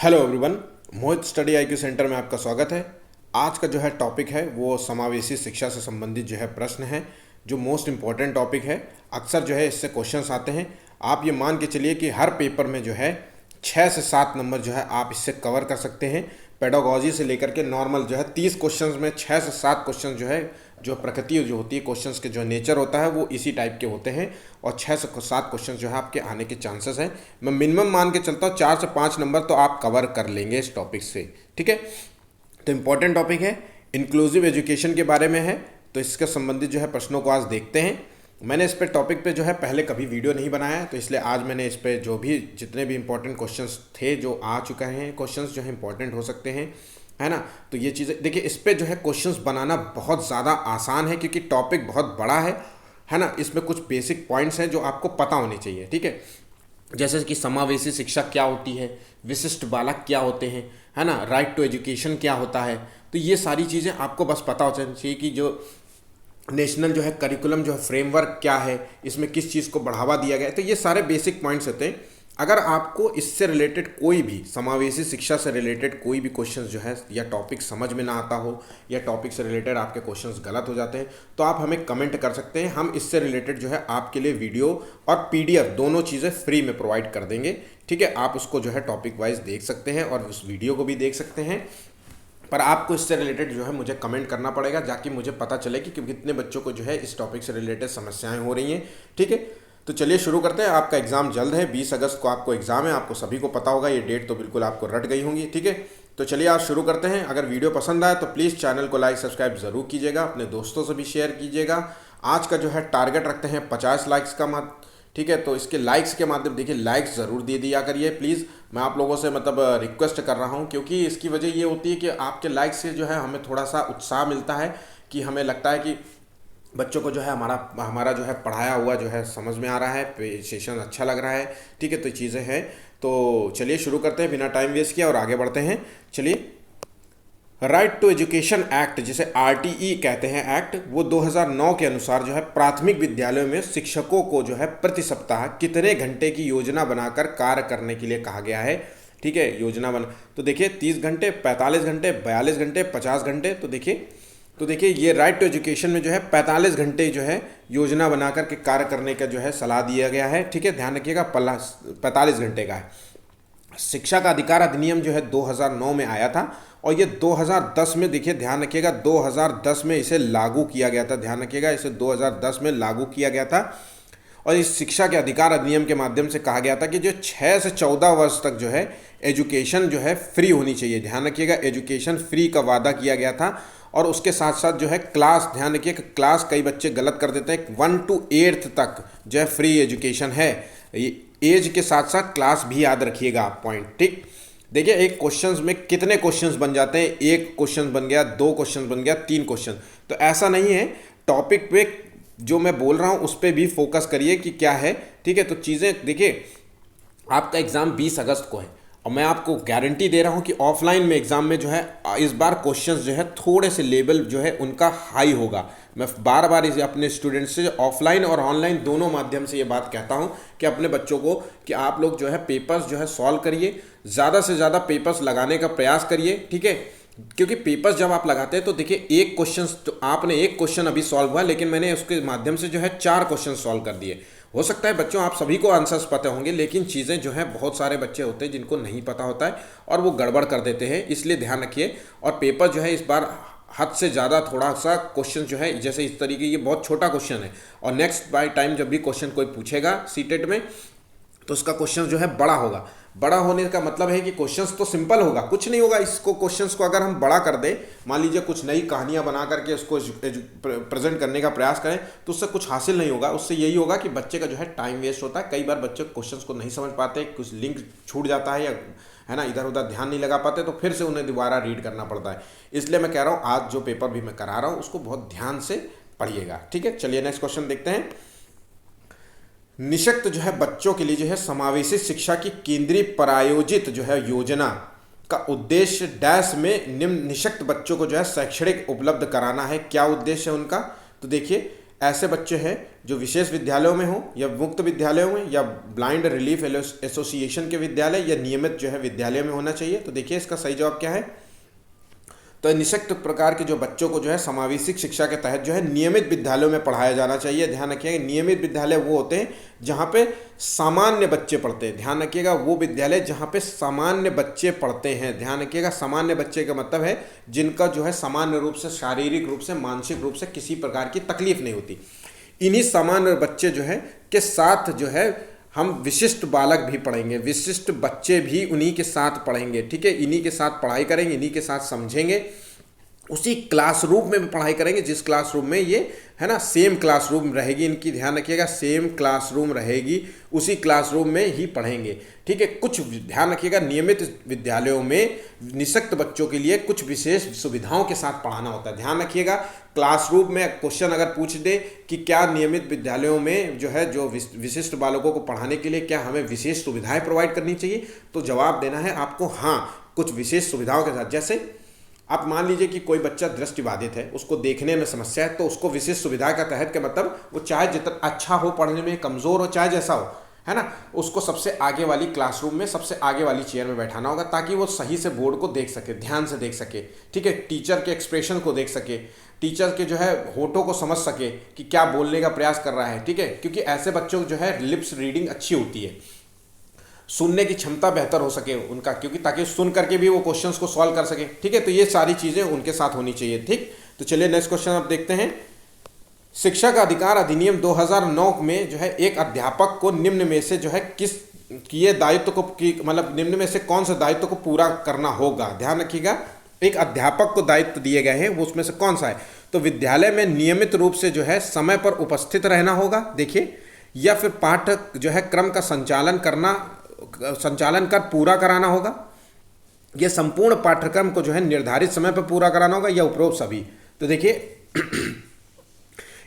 Hello everyone, मोहित study IQ centre में आपका स्वागत है। आज का जो है टॉपिक है वो समावेशी शिक्षा से संबंधित जो है प्रश्न है, जो मोस्ट इम्पॉर्टेंट टॉपिक है। अक्सर जो है इससे क्वेश्चंस आते हैं। आप ये मान के चलिए कि हर पेपर में जो है 6 से 7 नंबर जो है आप इससे कवर कर सकते हैं। पेडागोजी से लेकर के नॉर्मल जो है 30 क्वेश्चंस में 6 से 7 क्वेश्चन जो है, जो प्रकृति जो होती है क्वेश्चंस के जो नेचर होता है वो इसी टाइप के होते हैं और 6 से 7 क्वेश्चन जो है आपके आने के चांसेस हैं। मैं मिनिमम मान के चलता हूँ 4 से 5 नंबर तो आप कवर कर लेंगे इस टॉपिक से। ठीक है, तो इम्पॉर्टेंट टॉपिक है, इंक्लूसिव एजुकेशन के बारे में है। तो इसके संबंधित जो है प्रश्नों को आज देखते हैं। मैंने इस पे टॉपिक पे जो है पहले कभी वीडियो नहीं बनाया है, तो इसलिए आज मैंने इस पे जो भी जितने भी इंपॉर्टेंट क्वेश्चंस थे जो आ चुके हैं, क्वेश्चंस जो है इंपॉर्टेंट हो सकते हैं, है ना। तो ये चीज़ें देखिए, इस पे जो है क्वेश्चंस बनाना बहुत ज़्यादा आसान है क्योंकि टॉपिक बहुत बड़ा है ना। इसमें कुछ बेसिक पॉइंट्स हैं जो आपको पता होने चाहिए। ठीक है, जैसे कि समावेशी शिक्षा क्या होती है, विशिष्ट बालक क्या होते हैं, है ना, राइट टू एजुकेशन क्या होता है। तो ये सारी चीज़ें आपको बस पता होना चाहिए कि जो नेशनल जो है करिकुलम जो है फ्रेमवर्क क्या है, इसमें किस चीज़ को बढ़ावा दिया गया है। तो ये सारे बेसिक पॉइंट्स होते हैं। अगर आपको इससे रिलेटेड कोई भी समावेशी शिक्षा से रिलेटेड कोई भी क्वेश्चन जो है या टॉपिक समझ में ना आता हो या टॉपिक से रिलेटेड आपके क्वेश्चंस गलत हो जाते हैं, तो आप हमें कमेंट कर सकते हैं। हम इससे रिलेटेड जो है आपके लिए वीडियो और पीडीएफ दोनों चीज़ें फ्री में प्रोवाइड कर देंगे। ठीक है, आप उसको जो है टॉपिक वाइज देख सकते हैं और उस वीडियो को भी देख सकते हैं। पर आपको इससे रिलेटेड जो है मुझे कमेंट करना पड़ेगा, जाकि मुझे पता चले कि कितने बच्चों को जो है इस टॉपिक से रिलेटेड समस्याएं हो रही हैं। ठीक है, तो चलिए शुरू करते हैं। आपका एग्ज़ाम जल्द है, 20 अगस्त को आपको एग्ज़ाम है, आपको सभी को पता होगा। ये डेट तो बिल्कुल आपको रट गई होंगी। ठीक है, तो चलिए आज शुरू करते हैं। अगर वीडियो पसंद आए तो प्लीज़ चैनल को लाइक सब्सक्राइब ज़रूर कीजिएगा, अपने दोस्तों से भी शेयर कीजिएगा। आज का जो है टारगेट रखते हैं 50 लाइक्स का। ठीक है, तो इसके लाइक्स के माध्यम देखिए, लाइक्स ज़रूर दे दिया करिए प्लीज़। मैं आप लोगों से मतलब रिक्वेस्ट कर रहा हूँ, क्योंकि इसकी वजह ये होती है कि आपके लाइक्स से जो है हमें थोड़ा सा उत्साह मिलता है, कि हमें लगता है कि बच्चों को जो है हमारा जो है पढ़ाया हुआ जो है समझ में आ रहा है, सेशन अच्छा लग रहा है। ठीक है, तो चीज़ें हैं। तो चलिए शुरू करते हैं बिना टाइम वेस्ट किया और आगे बढ़ते हैं। चलिए, राइट टू एजुकेशन एक्ट, जिसे आरटीई कहते हैं एक्ट, वो 2009 के अनुसार जो है प्राथमिक विद्यालयों में शिक्षकों को जो है प्रति सप्ताह कितने घंटे की योजना बनाकर कार्य करने के लिए कहा गया है। ठीक है, योजना बना तो देखिए 30 घंटे, 45 घंटे, 42 घंटे, 50 घंटे। तो देखिए ये राइट टू एजुकेशन में जो है 45 घंटे जो है योजना बनाकर के कार्य करने का जो है सलाह दिया गया है। ठीक है, ध्यान रखिएगा 45 घंटे का है। शिक्षा का अधिकार अधिनियम जो है 2009 में आया था और ये 2010 में, देखिए ध्यान रखिएगा, 2010 में इसे लागू किया गया था। ध्यान रखिएगा, इसे 2010 में लागू किया गया था। और इस शिक्षा के अधिकार अधिनियम के माध्यम से कहा गया था कि जो 6 से 14 वर्ष तक जो है एजुकेशन जो है फ्री होनी चाहिए। ध्यान रखिएगा, एजुकेशन फ्री का वादा किया गया था। और उसके साथ साथ जो है क्लास, ध्यान रखिए क्लास कई बच्चे गलत कर देते हैं, 1 to 8 तक जो है फ्री एजुकेशन है। एज के साथ साथ क्लास भी याद रखिएगा आप पॉइंट। ठीक, देखिए एक क्वेश्चंस में कितने क्वेश्चंस बन जाते हैं, एक क्वेश्चन बन गया, 2 क्वेश्चन बन गया, 3 क्वेश्चन। तो ऐसा नहीं है, टॉपिक पे जो मैं बोल रहा हूँ उस पर भी फोकस करिए कि क्या है। ठीक है, तो चीज़ें देखिए, आपका एग्ज़ाम 20 अगस्त को है और मैं आपको गारंटी दे रहा हूँ कि ऑफलाइन में एग्ज़ाम में जो है इस बार क्वेश्चंस जो है थोड़े से लेवल जो है उनका हाई होगा। मैं बार बार इसे अपने स्टूडेंट्स से ऑफलाइन और ऑनलाइन दोनों माध्यम से ये बात कहता हूँ कि अपने बच्चों को कि आप लोग जो है पेपर्स जो है सॉल्व करिए, ज़्यादा से ज़्यादा पेपर्स लगाने का प्रयास करिए। ठीक है, क्योंकि पेपर्स जब आप लगाते हैं तो देखिए एक क्वेश्चन, तो आपने एक क्वेश्चन अभी सॉल्व हुआ, लेकिन मैंने उसके माध्यम से जो है 4 क्वेश्चन सॉल्व कर दिए। हो सकता है बच्चों आप सभी को आंसर्स पता होंगे, लेकिन चीज़ें जो हैं बहुत सारे बच्चे होते हैं जिनको नहीं पता होता है और वो गड़बड़ कर देते हैं, इसलिए ध्यान रखिए। और पेपर जो है इस बार हद से ज़्यादा थोड़ा सा क्वेश्चन जो है, जैसे इस तरीके, ये बहुत छोटा क्वेश्चन है और नेक्स्ट बाय टाइम जब भी क्वेश्चन कोई पूछेगा सीटेट में तो उसका क्वेश्चन जो है बड़ा होगा। बड़ा होने का मतलब है कि क्वेश्चंस तो सिंपल होगा, कुछ नहीं होगा। इसको क्वेश्चंस को अगर हम बड़ा कर दें, मान लीजिए कुछ नई कहानियां बना करके उसको प्रेजेंट करने का प्रयास करें, तो उससे कुछ हासिल नहीं होगा। उससे यही होगा कि बच्चे का जो है टाइम वेस्ट होता है। कई बार बच्चे क्वेश्चंस को नहीं समझ पाते, कुछ लिंक छूट जाता है या है ना, इधर उधर ध्यान नहीं लगा पाते, तो फिर से उन्हें दोबारा रीड करना पड़ता है। इसलिए मैं कह रहा हूँ आज जो पेपर भी मैं करा रहा हूँ उसको बहुत ध्यान से पढ़िएगा। ठीक है, चलिए नेक्स्ट क्वेश्चन देखते हैं। निशक्त जो है बच्चों के लिए जो है समावेशी शिक्षा की केंद्रीय प्रायोजित जो है योजना का उद्देश्य डैश में निम्न निशक्त बच्चों को जो है शैक्षणिक उपलब्ध कराना है। क्या उद्देश्य है उनका? तो देखिए, ऐसे बच्चे हैं जो विशेष विद्यालयों में हों या मुक्त विद्यालयों में या ब्लाइंड रिलीफ एसोसिएशन के विद्यालय या नियमित जो है विद्यालय में होना चाहिए। तो देखिए इसका सही जवाब क्या है, तो निःशक्त प्रकार के जो बच्चों को जो है समावेशिक शिक्षा के तहत जो है नियमित विद्यालयों में पढ़ाया जाना चाहिए। ध्यान रखिएगा, नियमित विद्यालय वो होते हैं जहाँ पे सामान्य बच्चे पढ़ते हैं। ध्यान रखिएगा, वो विद्यालय जहाँ पे सामान्य बच्चे पढ़ते हैं। ध्यान रखिएगा, सामान्य बच्चे का मतलब है जिनका जो है सामान्य रूप से, शारीरिक रूप से, मानसिक रूप से किसी प्रकार की तकलीफ नहीं होती। इन्हीं सामान्य बच्चे जो है के साथ जो है हम विशिष्ट बालक भी पढ़ेंगे, विशिष्ट बच्चे भी उन्हीं के साथ पढ़ेंगे। ठीक है, इन्हीं के साथ पढ़ाई करेंगे, इन्हीं के साथ समझेंगे, उसी क्लासरूम में पढ़ाई करेंगे जिस क्लासरूम में ये है ना सेम क्लासरूम रहेगी इनकी। ध्यान रखिएगा, सेम क्लासरूम रहेगी, उसी क्लासरूम में ही पढ़ेंगे। ठीक है, कुछ ध्यान रखिएगा, नियमित विद्यालयों में निःशक्त बच्चों के लिए कुछ विशेष सुविधाओं के साथ पढ़ाना होता है। ध्यान रखिएगा, क्लासरूम में क्वेश्चन अगर पूछ दे कि क्या नियमित विद्यालयों में जो है जो विशिष्ट बालकों को पढ़ाने के लिए क्या हमें विशेष सुविधाएं प्रोवाइड करनी चाहिए, तो जवाब देना है आपको हाँ, कुछ विशेष सुविधाओं के साथ। जैसे आप मान लीजिए कि कोई बच्चा दृष्टिबाधित है, उसको देखने में समस्या है, तो उसको विशेष सुविधा का तहत के मतलब वो चाहे जितना अच्छा हो पढ़ने में, कमज़ोर हो, चाहे जैसा हो, है ना, उसको सबसे आगे वाली क्लासरूम में सबसे आगे वाली चेयर में बैठाना होगा ताकि वो सही से बोर्ड को देख सके, ध्यान से देख सके। ठीक है, टीचर के एक्सप्रेशन को देख सके, टीचर के जो है होठों को समझ सके कि क्या बोलने का प्रयास कर रहा है। ठीक है, क्योंकि ऐसे बच्चों को जो है लिप्स रीडिंग अच्छी होती है, सुनने की क्षमता बेहतर हो सके उनका, क्योंकि ताकि सुन करके भी वो क्वेश्चंस को सॉल्व कर सके। ठीक है, तो ये सारी चीज़ें उनके साथ होनी चाहिए। ठीक, तो चलिए नेक्स्ट क्वेश्चन आप देखते हैं। शिक्षा का अधिकार अधिनियम 2009 में जो है एक अध्यापक को निम्न में से जो है किस किए दायित्व को मतलब निम्न में से कौन सा दायित्व को पूरा करना होगा। ध्यान रखिएगा, एक अध्यापक को दायित्व दिए गए हैं, वो उसमें से कौन सा है। तो विद्यालय में नियमित रूप से जो है समय पर उपस्थित रहना होगा, देखिए, या फिर पाठक जो है क्रम का संचालन कर पूरा कराना होगा, यह संपूर्ण पाठ्यक्रम को जो है निर्धारित समय पर पूरा कराना होगा, या उपरोक्त सभी। तो देखिए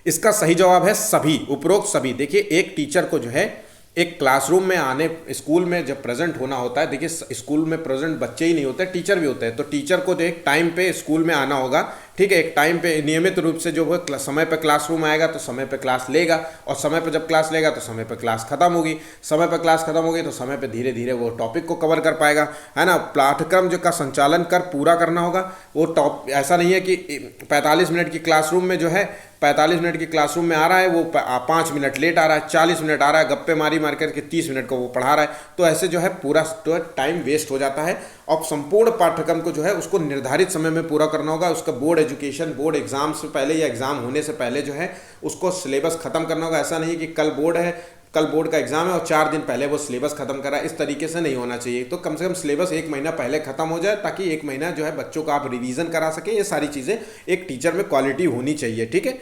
इसका सही जवाब है सभी, उपरोक्त सभी। देखिए एक टीचर को जो है एक क्लासरूम में आने, स्कूल में जब प्रेजेंट होना होता है, देखिए स्कूल में प्रेजेंट बच्चे ही नहीं होते, टीचर भी होते हैं, तो टीचर को जो एक टाइम पे स्कूल में आना होगा। ठीक है, एक टाइम पे नियमित रूप से जो है समय पे क्लासरूम आएगा तो समय पे क्लास लेगा, और समय पे जब क्लास लेगा तो समय पे क्लास खत्म होगी, समय पे क्लास खत्म होगी तो समय पे धीरे धीरे वो टॉपिक को कवर कर पाएगा, है ना। पाठ्यक्रम जो का संचालन कर पूरा करना होगा। वो ऐसा नहीं है कि 45 मिनट की क्लासरूम में जो है 45 मिनट की क्लासरूम में आ रहा है, वो 5 मिनट लेट आ रहा है, 40 मिनट आ रहा है, गप्पे मारी मार करके 30 मिनट को वो पढ़ा रहा है, तो ऐसे जो है पूरा टाइम वेस्ट हो जाता है। और संपूर्ण पाठ्यक्रम को जो है उसको निर्धारित समय में पूरा करना होगा। उसका बोर्ड एजुकेशन, बोर्ड एग्जाम से पहले या एग्जाम होने से पहले जो है उसको सिलेबस खत्म करना होगा। ऐसा नहीं कि कल बोर्ड है, कल बोर्ड का एग्जाम है और 4 दिन पहले वो सिलेबस खत्म करा, इस तरीके से नहीं होना चाहिए। तो कम से कम सिलेबस 1 महीना पहले खत्म हो जाए ताकि 1 महीना जो है बच्चों का आप रिवीजन करा सके। ये सारी चीज़ें एक टीचर में क्वालिटी होनी चाहिए। ठीक है,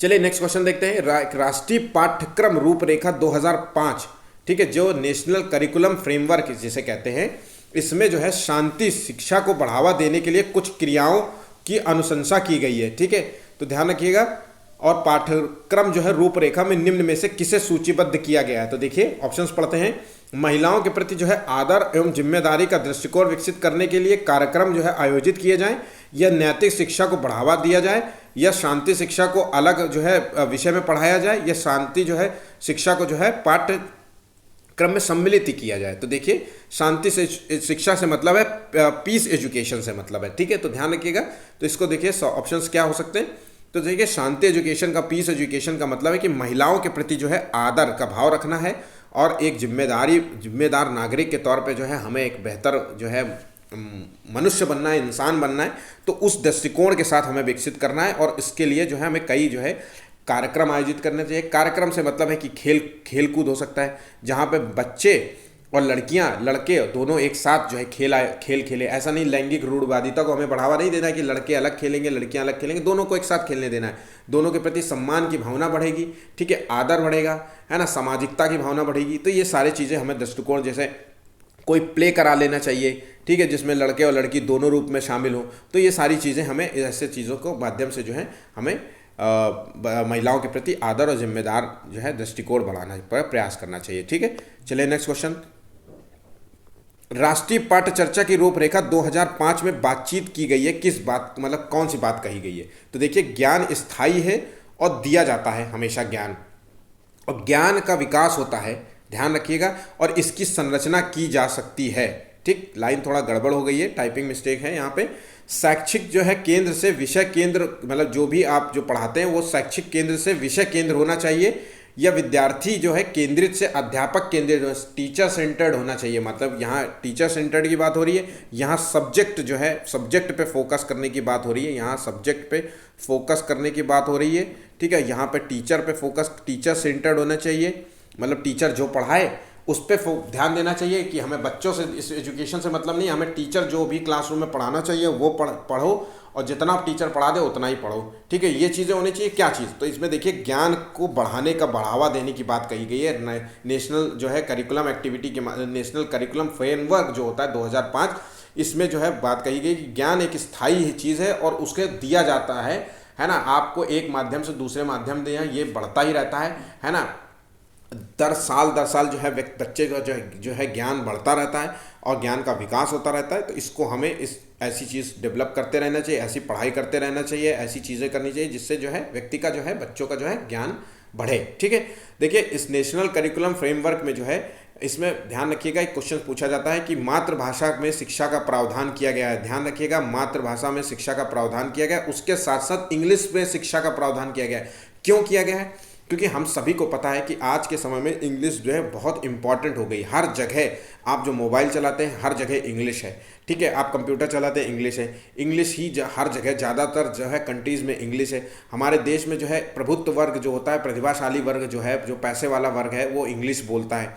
चलिए नेक्स्ट क्वेश्चन देखते हैं। राष्ट्रीय पाठ्यक्रम रूपरेखा 2005, ठीक है, जो नेशनल करिकुलम फ्रेमवर्क जिसे कहते हैं, इसमें जो है शांति शिक्षा को बढ़ावा देने के लिए कुछ क्रियाओं की अनुशंसा की गई है। ठीक है, तो ध्यान रखिएगा। और पाठ्यक्रम जो है रूपरेखा में निम्न में से किसे सूचीबद्ध किया गया है। तो देखिए ऑप्शंस पढ़ते हैं। महिलाओं के प्रति जो है आदर एवं जिम्मेदारी का दृष्टिकोण विकसित करने के लिए कार्यक्रम जो है आयोजित किए जाएं, या नैतिक शिक्षा को बढ़ावा दिया जाए, या शांति शिक्षा को अलग जो है विषय में पढ़ाया जाए, या शांति जो है शिक्षा को जो है पाठ्यक्रम में सम्मिलित किया जाए। तो देखिए शांति से शिक्षा से मतलब है पीस एजुकेशन से मतलब है। ठीक है, तो ध्यान रखिएगा। तो इसको देखिए ऑप्शंस क्या हो सकते हैं। तो देखिए शांति एजुकेशन का, पीस एजुकेशन का मतलब है कि महिलाओं के प्रति जो है आदर का भाव रखना है, और एक जिम्मेदार नागरिक के तौर पे जो है हमें एक बेहतर जो है मनुष्य बनना है, इंसान बनना है, तो उस दृष्टिकोण के साथ हमें विकसित करना है। और इसके लिए जो है हमें कई जो है कार्यक्रम आयोजित करने चाहिए। कार्यक्रम से मतलब है कि खेल कूद हो सकता है, जहाँ पे बच्चे और लड़के दोनों एक साथ जो है खेल खेले। ऐसा नहीं लैंगिक रूढ़वादिता को हमें बढ़ावा नहीं देना है कि लड़के अलग खेलेंगे लड़कियां अलग खेलेंगे, दोनों को एक साथ खेलने देना है। दोनों के प्रति सम्मान की भावना बढ़ेगी, ठीक है, आदर बढ़ेगा, है ना, सामाजिकता की भावना बढ़ेगी। तो ये सारी चीज़ें हमें दृष्टिकोण, जैसे कोई प्ले करा लेना चाहिए, ठीक है, जिसमें लड़के और लड़की दोनों रूप में शामिल हों। तो ये सारी चीज़ें हमें ऐसे चीज़ों को माध्यम से जो है हमें महिलाओं के प्रति आदर और जिम्मेदार जो है दृष्टिकोण बढ़ाना पर प्रयास करना चाहिए। ठीक है, चलिए नेक्स्ट क्वेश्चन। राष्ट्रीय पाठ्य चर्चा की रूपरेखा 2005 में बातचीत की गई है, किस बात मतलब कौन सी बात कही गई है। तो देखिए ज्ञान स्थायी है और दिया जाता है हमेशा ज्ञान, और ज्ञान का विकास होता है, ध्यान रखिएगा, और इसकी संरचना की जा सकती है। ठीक, लाइन थोड़ा गड़बड़ हो गई है, टाइपिंग मिस्टेक है यहाँ पे। शैक्षिक जो है केंद्र से विषय केंद्र, मतलब जो भी आप जो पढ़ाते हैं वो शैक्षिक केंद्र से विषय केंद्र होना चाहिए, या विद्यार्थी जो है केंद्रित से अध्यापक केंद्रित, टीचर सेंटर्ड होना चाहिए। मतलब यहाँ टीचर सेंटर्ड की बात हो रही है, यहाँ सब्जेक्ट जो है सब्जेक्ट पे फोकस करने की बात हो रही है, यहाँ सब्जेक्ट पे फोकस करने की बात हो रही है। ठीक है, यहाँ पे टीचर पे फोकस, टीचर सेंटर्ड होना चाहिए, मतलब टीचर जो पढ़ाए उस पर ध्यान देना चाहिए कि हमें बच्चों से, इस एजुकेशन से मतलब नहीं, हमें टीचर जो भी क्लासरूम में पढ़ाना चाहिए वो पढ़ो, और जितना आप टीचर पढ़ा दे उतना ही पढ़ो। ठीक है, ये चीज़ें होनी चाहिए। क्या चीज़, तो इसमें देखिए ज्ञान को बढ़ाने का, बढ़ावा देने की बात कही गई है। नेशनल जो है करिकुलम एक्टिविटी के, नेशनल करिकुलम फ्रेमवर्क जो होता है 2005, इसमें जो है बात कही गई कि ज्ञान एक स्थायी चीज़ है और उसके दिया जाता है ना। आपको एक माध्यम से दूसरे माध्यम दिया, ये बढ़ता ही रहता है ना। दर साल जो है बच्चे का जो है ज्ञान बढ़ता रहता है और ज्ञान का विकास होता रहता है। तो इसको हमें ऐसी चीज़ डेवलप करते रहना चाहिए, ऐसी पढ़ाई करते रहना चाहिए, ऐसी चीज़ें करनी चाहिए जिससे जो है व्यक्ति का जो है, बच्चों का जो है ज्ञान बढ़े। ठीक है, देखिए इस नेशनल करिकुलम फ्रेमवर्क में जो है, इसमें ध्यान रखिएगा, एक क्वेश्चन पूछा जाता है कि मातृभाषा में शिक्षा का प्रावधान किया गया है। ध्यान रखिएगा, मातृभाषा में शिक्षा का प्रावधान किया गया है, उसके साथ साथ इंग्लिश में शिक्षा का प्रावधान किया गया है। क्यों किया गया है? क्योंकि हम सभी को पता है कि आज के समय में इंग्लिश जो है बहुत इंपॉर्टेंट हो गई। हर जगह आप जो मोबाइल चलाते हैं, हर जगह इंग्लिश है। ठीक है, आप कंप्यूटर चलाते हैं, इंग्लिश है। इंग्लिश ही हर जगह, ज़्यादातर जो है कंट्रीज़ में इंग्लिश है। हमारे देश में जो है प्रभुत्व वर्ग जो होता है, प्रतिभाशाली वर्ग जो है, जो पैसे वाला वर्ग है, वो इंग्लिश बोलता है।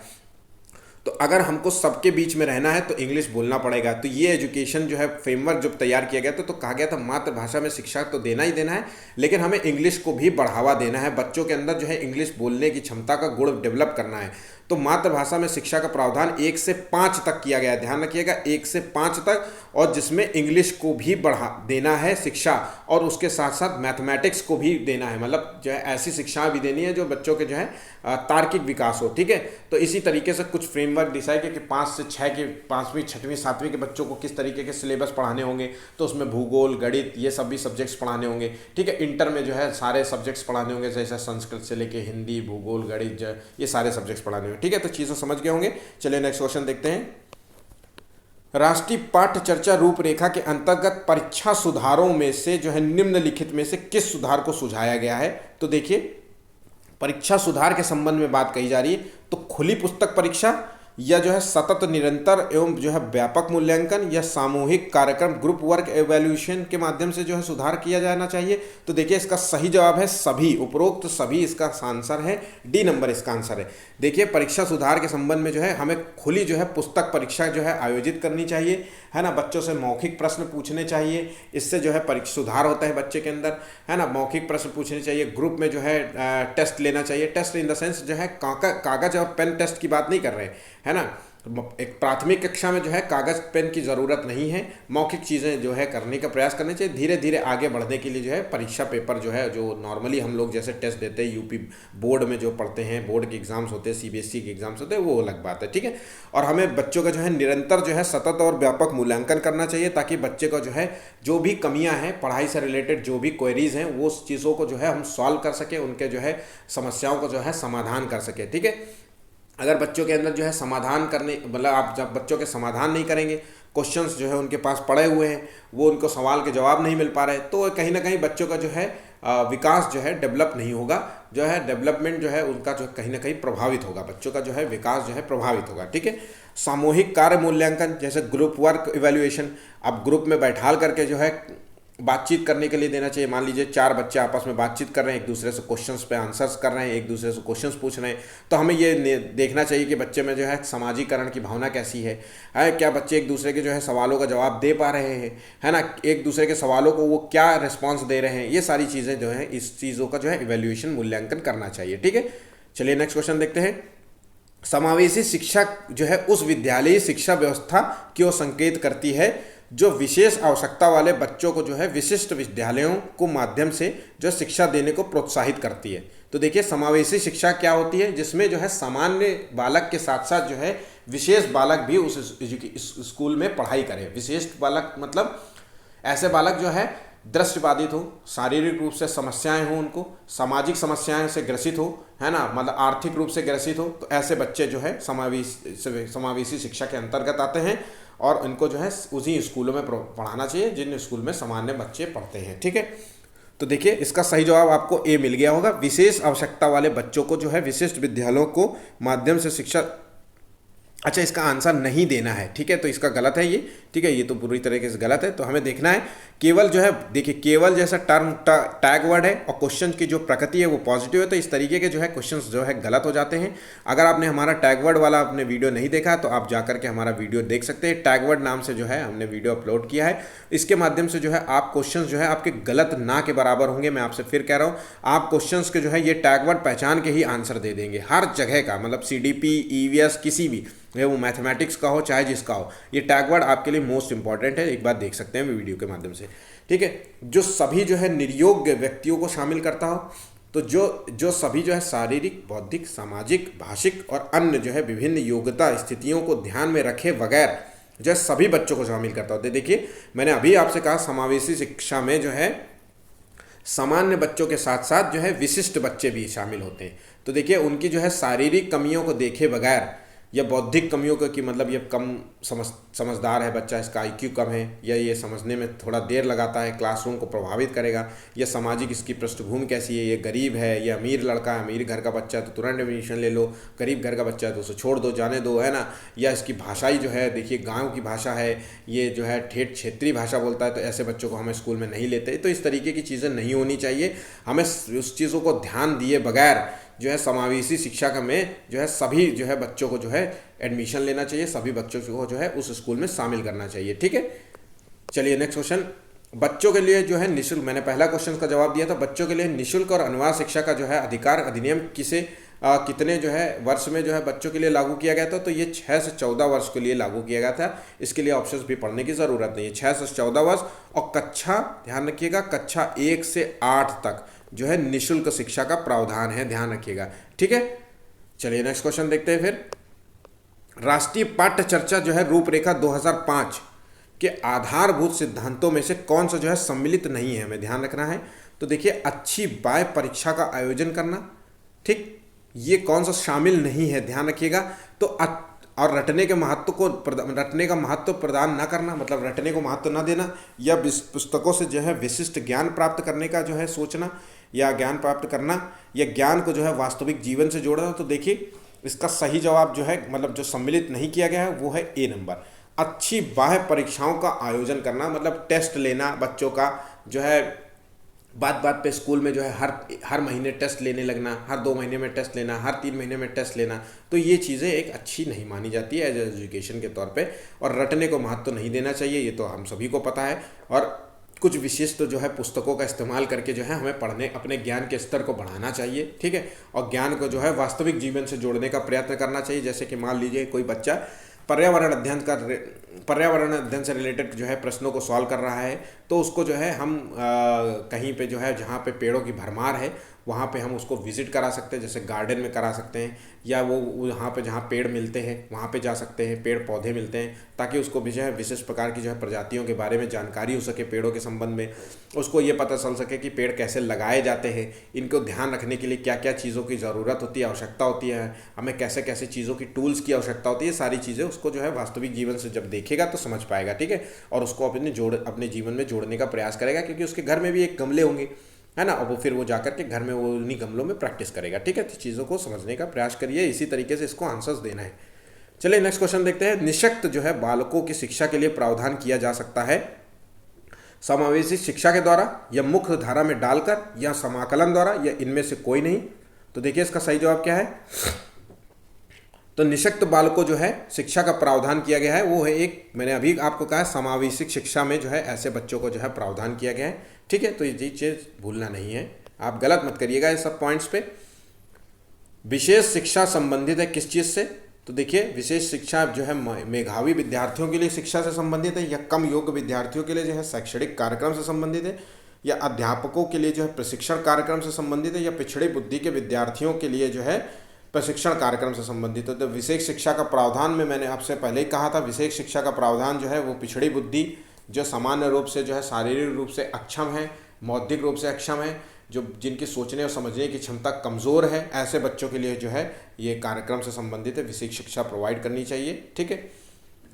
तो अगर हमको सबके बीच में रहना है तो इंग्लिश बोलना पड़ेगा। तो ये एजुकेशन जो है फ्रेमवर्क जब तैयार किया गया तो कहा गया था मातृभाषा में शिक्षा तो देना ही देना है, लेकिन हमें इंग्लिश को भी बढ़ावा देना है। बच्चों के अंदर जो है इंग्लिश बोलने की क्षमता का गुण डेवलप करना है। तो मातृभाषा में शिक्षा का प्रावधान 1 से 5 तक किया गया है। ध्यान रखिएगा, 1 से 5 तक, और जिसमें इंग्लिश को भी बढ़ा देना है शिक्षा, और उसके साथ साथ मैथमेटिक्स को भी देना है। मतलब जो है ऐसी शिक्षा भी देनी है जो बच्चों के जो है तार्किक विकास हो। ठीक है, तो इसी तरीके से कुछ फ्रेमवर्क डिसाइड किया कि 5 से 6 के, 5वीं 6वीं 7वीं के बच्चों को किस तरीके के सिलेबस पढ़ाने होंगे। तो उसमें भूगोल, गणित, ये सब भी सब्जेक्ट्स पढ़ाने होंगे। ठीक है, इंटर में जो है सारे सब्जेक्ट्स पढ़ाने होंगे, जैसे संस्कृत से लेके हिंदी, भूगोल, गणित, ये सारे सब्जेक्ट्स पढ़ाने होंगे। ठीक है, तो चीज़ें समझ गए होंगे। चलिए नेक्स्ट क्वेश्चन देखते हैं। राष्ट्रीय पाठ्य चर्चा रूपरेखा के अंतर्गत परीक्षा सुधारों में से जो है निम्नलिखित में से किस सुधार को सुझाया गया है? तो देखिए, परीक्षा सुधार के संबंध में बात कही जा रही है। तो खुली पुस्तक परीक्षा, या जो है सतत निरंतर एवं जो है व्यापक मूल्यांकन, या सामूहिक कार्यक्रम ग्रुप वर्क एवेल्यूशन के माध्यम से जो है सुधार किया जाना चाहिए। तो देखिए इसका सही जवाब है सभी, उपरोक्त सभी इसका आंसर है, डी नंबर इसका आंसर है। देखिए परीक्षा सुधार के संबंध में जो है हमें खुली जो है पुस्तक परीक्षा जो है आयोजित करनी चाहिए, है ना। बच्चों से मौखिक प्रश्न पूछने चाहिए, इससे जो है परीक्षा सुधार होता है बच्चे के अंदर, है ना। मौखिक प्रश्न पूछने चाहिए, ग्रुप में जो है टेस्ट लेना चाहिए। टेस्ट इन द सेंस जो है कागज और पेन टेस्ट की बात नहीं कर रहे, है ना। एक प्राथमिक कक्षा में जो है कागज पेन की ज़रूरत नहीं है, मौखिक चीज़ें जो है करने का प्रयास करने चाहिए। धीरे धीरे आगे बढ़ने के लिए जो है परीक्षा पेपर जो है, जो नॉर्मली हम लोग जैसे टेस्ट देते हैं यूपी बोर्ड में जो पढ़ते हैं, बोर्ड के एग्जाम्स होते हैं, सीबीएसई के एग्जाम्स होते हैं, वो अलग बात है। ठीक है, और हमें बच्चों का जो है निरंतर जो है सतत और व्यापक मूल्यांकन करना चाहिए, ताकि बच्चे को जो है जो भी कमियां हैं पढ़ाई से रिलेटेड, जो भी क्वेरीज हैं, वो चीज़ों को जो है हम सॉल्व कर सकें, उनके जो है समस्याओं को जो है समाधान कर सकें। ठीक है, अगर बच्चों के अंदर जो है समाधान करने, मतलब आप जब बच्चों के समाधान नहीं करेंगे, क्वेश्चंस जो है उनके पास पड़े हुए हैं, वो उनको सवाल के जवाब नहीं मिल पा रहे, तो कहीं ना कहीं बच्चों का जो है विकास जो है डेवलप नहीं होगा, जो है डेवलपमेंट जो है उनका जो कहीं ना कहीं प्रभावित होगा, बच्चों का जो है विकास जो है प्रभावित होगा। ठीक है, सामूहिक कार्य मूल्यांकन, जैसे ग्रुप वर्क इवैल्यूएशन, अब ग्रुप में बैठाल करके जो है बातचीत करने के लिए देना चाहिए। मान लीजिए 4 बच्चे आपस में बातचीत कर रहे हैं, एक दूसरे से क्वेश्चंस पे आंसर्स कर रहे हैं, एक दूसरे से क्वेश्चंस पूछ रहे हैं, तो हमें ये देखना चाहिए कि बच्चे में जो है सामाजिकरण की भावना कैसी है, क्या बच्चे एक दूसरे के जो है सवालों का जवाब दे पा रहे हैं, है ना, एक दूसरे के सवालों को वो क्या रिस्पॉन्स दे रहे हैं, ये सारी चीज़ें जो है इस चीज़ों का जो है इवैल्यूएशन मूल्यांकन करना चाहिए। ठीक है, चलिए नेक्स्ट क्वेश्चन देखते हैं। समावेशी शिक्षा जो है उस विद्यालयी शिक्षा व्यवस्था की ओर संकेत करती है जो विशेष आवश्यकता वाले बच्चों को जो है विशिष्ट विद्यालयों को माध्यम से जो शिक्षा देने को प्रोत्साहित करती है। तो देखिए समावेशी शिक्षा क्या होती है, जिसमें जो है सामान्य बालक के साथ साथ जो है विशेष बालक भी उस स्कूल में पढ़ाई करें। विशेष बालक मतलब ऐसे बालक जो है दृष्टिबाधित हो, शारीरिक रूप से समस्याएं हो, उनको सामाजिक समस्याएं से ग्रसित हो, है ना, मतलब आर्थिक रूप से ग्रसित हो, तो ऐसे बच्चे जो है समावेशी शिक्षा के अंतर्गत आते हैं और इनको जो है उसी स्कूलों में पढ़ाना चाहिए जिन स्कूल में सामान्य बच्चे पढ़ते हैं। ठीक है, तो देखिए इसका सही जवाब आपको ए मिल गया होगा। विशेष आवश्यकता वाले बच्चों को जो है विशिष्ट विद्यालयों को माध्यम से शिक्षा, अच्छा इसका आंसर नहीं देना है। ठीक है, तो इसका गलत है ये। ठीक है, ये तो पूरी तरीके से गलत है। तो हमें देखना है केवल जो है, देखिए केवल जैसा टर्म टैग वर्ड है और क्वेश्चन की जो प्रकृति है वो पॉजिटिव है, तो इस तरीके के जो है क्वेश्चंस जो है गलत हो जाते हैं। अगर आपने हमारा टैग वर्ड वाला अपने वीडियो नहीं देखा तो आप जाकर के हमारा वीडियो देख सकते हैं। टैग वर्ड नाम से जो है हमने वीडियो अपलोड किया है। इसके माध्यम से जो है आप क्वेश्चन जो है आपके गलत ना के बराबर होंगे। मैं आपसे फिर कह रहा हूँ, आप क्वेश्चन के जो है ये टैग वर्ड पहचान के ही आंसर दे देंगे हर जगह का, मतलब CDP EVS किसी भी, वो मैथमेटिक्स का हो चाहे जिसका हो, ये टैग वर्ड आपके लिए मोस्ट इंपॉर्टेंट है। एक बार देख सकते हैं वीडियो के माध्यम से। ठीक है, जो सभी जो है निर्योग्य व्यक्तियों को शामिल करता हो, तो जो सभी जो है शारीरिक, बौद्धिक, सामाजिक, भाषिक और अन्य जो है विभिन्न योग्यता स्थितियों को ध्यान में रखे बगैर जो है सभी बच्चों को शामिल करता हो। देखिए मैंने अभी आपसे कहा समावेशी शिक्षा में जो है सामान्य बच्चों के साथ साथ जो है विशिष्ट बच्चे भी शामिल होते हैं। तो देखिए उनकी जो है शारीरिक कमियों को देखे बगैर या बौद्धिक कमियों को, कि मतलब ये कम समझदार है बच्चा, इसका IQ कम है, या ये समझने में थोड़ा देर लगाता है, क्लासरूम को प्रभावित करेगा, या सामाजिक इसकी पृष्ठभूमि कैसी है, ये गरीब है, ये अमीर लड़का है, अमीर घर का बच्चा है तो तुरंत एडमिशन ले लो, गरीब घर का बच्चा है तो उसे छोड़ दो, जाने दो, है ना, या इसकी भाषाई जो है, देखिए गाँव की भाषा है, ये जो है ठेठ क्षेत्रीय भाषा बोलता है, तो ऐसे बच्चों को हमें स्कूल में नहीं लेते। तो इस तरीके की चीज़ें नहीं होनी चाहिए। हमें उस चीज़ों को ध्यान दिए बगैर जो है समावेशी शिक्षा का में जो है सभी जो है बच्चों को जो है एडमिशन लेना चाहिए, सभी बच्चों को जो है उस स्कूल में शामिल करना चाहिए। ठीक है, चलिए नेक्स्ट क्वेश्चन। बच्चों के लिए जो है निःशुल्क, मैंने पहला क्वेश्चन का जवाब दिया था, बच्चों के लिए निःशुल्क और अनिवार्य शिक्षा का जो है अधिकार अधिनियम कितने जो है वर्ष में जो है बच्चों के लिए लागू किया गया था, तो ये 6 से 14 वर्ष के लिए लागू किया गया था। इसके लिए ऑप्शंस भी पढ़ने की ज़रूरत नहीं है। 6 से 14 वर्ष और कक्षा, ध्यान रखिएगा, कक्षा 1 से 8 तक जो है निःशुल्क शिक्षा का प्रावधान है, ध्यान रखिएगा। ठीक है, चलिए नेक्स्ट क्वेश्चन देखते हैं। फिर राष्ट्रीय पाठ्य चर्चा जो है रूपरेखा 2005 के आधारभूत सिद्धांतों में से कौन सा जो है सम्मिलित नहीं है, हमें ध्यान रखना है। तो देखिए अच्छी बाह्य परीक्षा का आयोजन करना, ठीक, ये कौन सा शामिल नहीं है, ध्यान रखिएगा। तो और रटने के महत्व को रटने का महत्व प्रदान न करना, मतलब रटने को महत्व न देना, या पुस्तकों से जो है विशिष्ट ज्ञान प्राप्त करने का जो है सोचना या ज्ञान प्राप्त करना, या ज्ञान को जो है वास्तविक जीवन से जोड़ना। तो देखिए इसका सही जवाब जो है, मतलब जो सम्मिलित नहीं किया गया है वो है ए नंबर। अच्छी बाह्य परीक्षाओं का आयोजन करना, मतलब टेस्ट लेना बच्चों का जो है, बात बात पे स्कूल में जो है हर महीने टेस्ट लेने लगना, हर 2 महीने में टेस्ट लेना, हर 3 महीने में टेस्ट लेना, तो ये चीज़ें एक अच्छी नहीं मानी जाती है एज एजुकेशन के तौर पे। और रटने को महत्व नहीं देना चाहिए, ये तो हम सभी को पता है। और कुछ विशिष्ट जो है पुस्तकों का इस्तेमाल करके जो है हमें पढ़ने, अपने ज्ञान के स्तर को बढ़ाना चाहिए। ठीक है, और ज्ञान को जो है वास्तविक जीवन से जोड़ने का प्रयत्न करना चाहिए। जैसे कि मान लीजिए कोई बच्चा पर्यावरण अध्ययन से रिलेटेड जो है प्रश्नों को सॉल्व कर रहा है, तो उसको जो है हम कहीं पे जो है जहाँ पे पेड़ों की भरमार है वहाँ पे हम उसको विजिट करा सकते हैं, जैसे गार्डन में करा सकते हैं, या वो वहाँ पे जहाँ पेड़ मिलते हैं वहाँ पे जा सकते हैं, पेड़ पौधे मिलते हैं, ताकि उसको भी जो है विशेष प्रकार की जो है प्रजातियों के बारे में जानकारी हो सके, पेड़ों के संबंध में उसको ये पता चल सके कि पेड़ कैसे लगाए जाते हैं, इनको ध्यान रखने के लिए क्या क्या चीज़ों की ज़रूरत होती है, आवश्यकता होती है, हमें कैसे कैसे चीज़ों की टूल्स की आवश्यकता होती है, सारी चीज़ें उसको जो है वास्तविक जीवन से जब देखेगा तो समझ पाएगा। ठीक है, और उसको अपने जीवन में जोड़ने का प्रयास करेगा, क्योंकि उसके घर में भी एक गमले होंगे, है ना, और वो फिर वो जाकर के घर में वो उन्हीं गमलों में प्रैक्टिस करेगा। ठीक है, तो चीज़ों को समझने का प्रयास करिए, इसी तरीके से इसको आंसर्स देना है। चलिए नेक्स्ट क्वेश्चन देखते हैं। निःशक्त जो है बालकों की शिक्षा के लिए प्रावधान किया जा सकता है समावेशी शिक्षा के द्वारा, या मुख्य धारा में डालकर, या समाकलन द्वारा, या इनमें से कोई नहीं। तो देखिए इसका सही जवाब क्या है। तो निःशक्त बालकों जो है शिक्षा का प्रावधान किया गया है वो है एक, मैंने अभी आपको कहा समावेशी शिक्षा में जो है ऐसे बच्चों को जो है प्रावधान किया गया है। ठीक है, तो ये चीज़ भूलना नहीं है, आप गलत मत करिएगा ये सब पॉइंट्स पे। विशेष शिक्षा संबंधित है किस चीज़ से, तो देखिए विशेष शिक्षा जो है मेधावी विद्यार्थियों के लिए शिक्षा से संबंधित है, या कम योग्य विद्यार्थियों के लिए जो है शैक्षणिक कार्यक्रम से संबंधित है, या अध्यापकों के लिए जो है प्रशिक्षण कार्यक्रम से संबंधित है, या पिछड़ी बुद्धि के विद्यार्थियों के लिए जो है प्रशिक्षण कार्यक्रम से संबंधित है। तो विशेष शिक्षा का प्रावधान में मैंने आपसे पहले ही कहा था, विशेष शिक्षा का प्रावधान जो है वो पिछड़ी बुद्धि जो सामान्य रूप से जो है शारीरिक रूप से अक्षम है, बौद्धिक रूप से अक्षम है, जो जिनकी सोचने और समझने की क्षमता कमज़ोर है, ऐसे बच्चों के लिए जो है ये कार्यक्रम से संबंधित है विशेष शिक्षा प्रोवाइड करनी चाहिए। ठीक है,